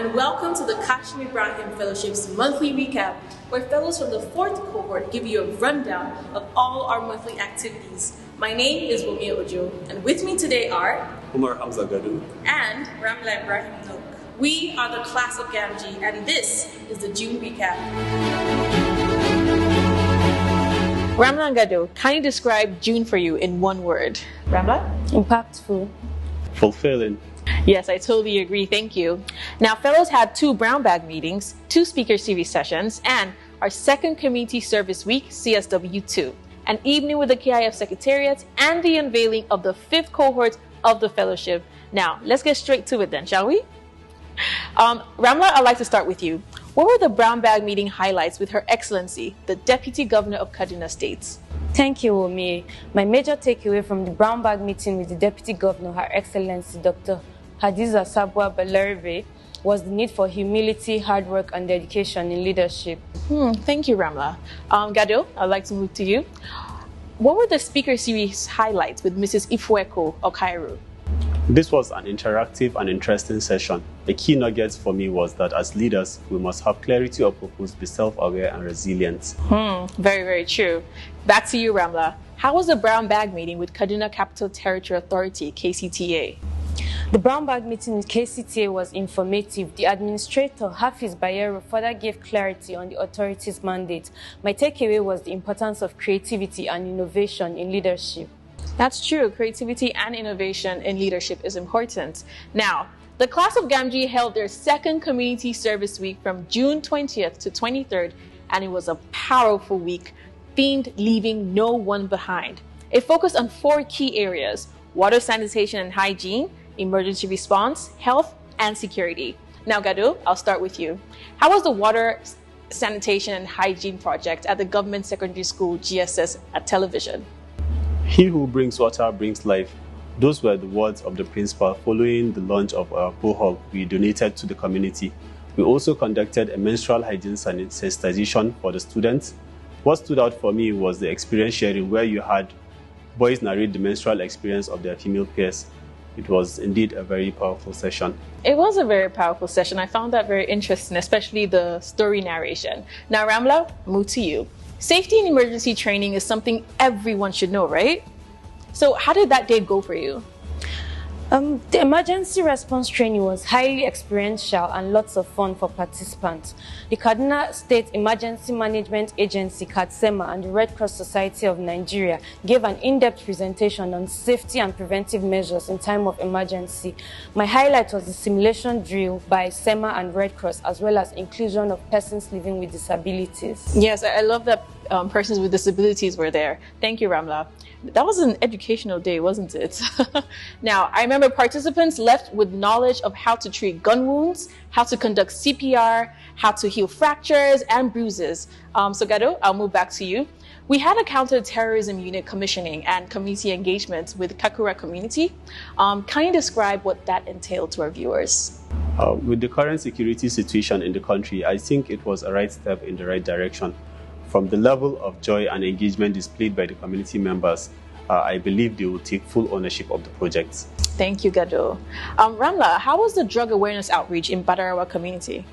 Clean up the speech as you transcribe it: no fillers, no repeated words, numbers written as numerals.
and welcome to the Ibrahim Fellowship's monthly recap, where fellows from the 4th cohort give you a rundown of all our monthly activities. My name is Wumi Ojo, and with me today are Umar, Hamza, Gado, and Ramlah, Ibrahim. We are the class of Gamgee, and this is the June recap. Ramlah and Gado, can you describe June for you in one word? Ramlah? Impactful. Fulfilling. Yes, I totally agree. Thank you. Now, fellows had 2 brown bag meetings, 2 speaker series sessions, and our second community service week, CSW2, an evening with the KIF Secretariat, and the unveiling of the 5th cohort of the fellowship. Now, let's get straight to it then, shall we? Ramlah, I'd like to start with you. What were the brown bag meeting highlights with Her Excellency, the Deputy Governor of Kaduna State? Thank you, Omi. My major takeaway from the brown bag meeting with the Deputy Governor, Her Excellency Dr. Hadiza Sabwa Balaribe, was the need for humility, hard work, and dedication in leadership. Thank you, Ramlah. Gado, I'd like to move to you. What were the speaker series highlights with Mrs. Ifweko Okairu? This was an interactive and interesting session. The key nuggets for me was that as leaders, we must have clarity of purpose, be self-aware and resilient. Very, very true. Back to you, Ramlah. How was the brown bag meeting with Kaduna Capital Territory Authority, KCTA? The brown bag meeting with KCTA was informative. The administrator, Hafiz Bayero, further gave clarity on the authority's mandate. My takeaway was the importance of creativity and innovation in leadership. That's true. Creativity and innovation in leadership is important. Now, the class of Gamgee held their second community service week from June 20th to 23rd, and it was a powerful week, themed Leaving No One Behind. It focused on 4 key areas: water, sanitation and hygiene, emergency response, health, and security. Now, Gado, I'll start with you. How was the water, sanitation and hygiene project at the Government Secondary School GSS at television? He who brings water brings life. Those were the words of the principal following the launch of our borehole we donated to the community. We also conducted a menstrual hygiene sensitization for the students. What stood out for me was the experience sharing, where you had boys narrate the menstrual experience of their female peers. It was indeed a very powerful session. It was a very powerful session. I found that very interesting, especially the story narration. Now, Ramlah, move to you. Safety and emergency training is something everyone should know, right? So how did that day go for you? The emergency response training was highly experiential and lots of fun for participants. The Kaduna State Emergency Management Agency, KADSEMA, and the Red Cross Society of Nigeria gave an in-depth presentation on safety and preventive measures in time of emergency. My highlight was the simulation drill by SEMA and Red Cross, as well as inclusion of persons living with disabilities. Yes, I love that persons with disabilities were there. Thank you, Ramlah. That was an educational day, wasn't it? Now, I remember participants left with knowledge of how to treat gun wounds, how to conduct CPR, how to heal fractures and bruises. So Gado, I'll move back to you. We had a counter-terrorism unit commissioning and community engagement with Kakura community. Can you describe what that entailed to our viewers? With the current security situation in the country, I think it was a right step in the right direction. From the level of joy and engagement displayed by the community members, I believe they will take full ownership of the project. Thank you, Gado. Ramlah, how was the drug awareness outreach in Badarawa community?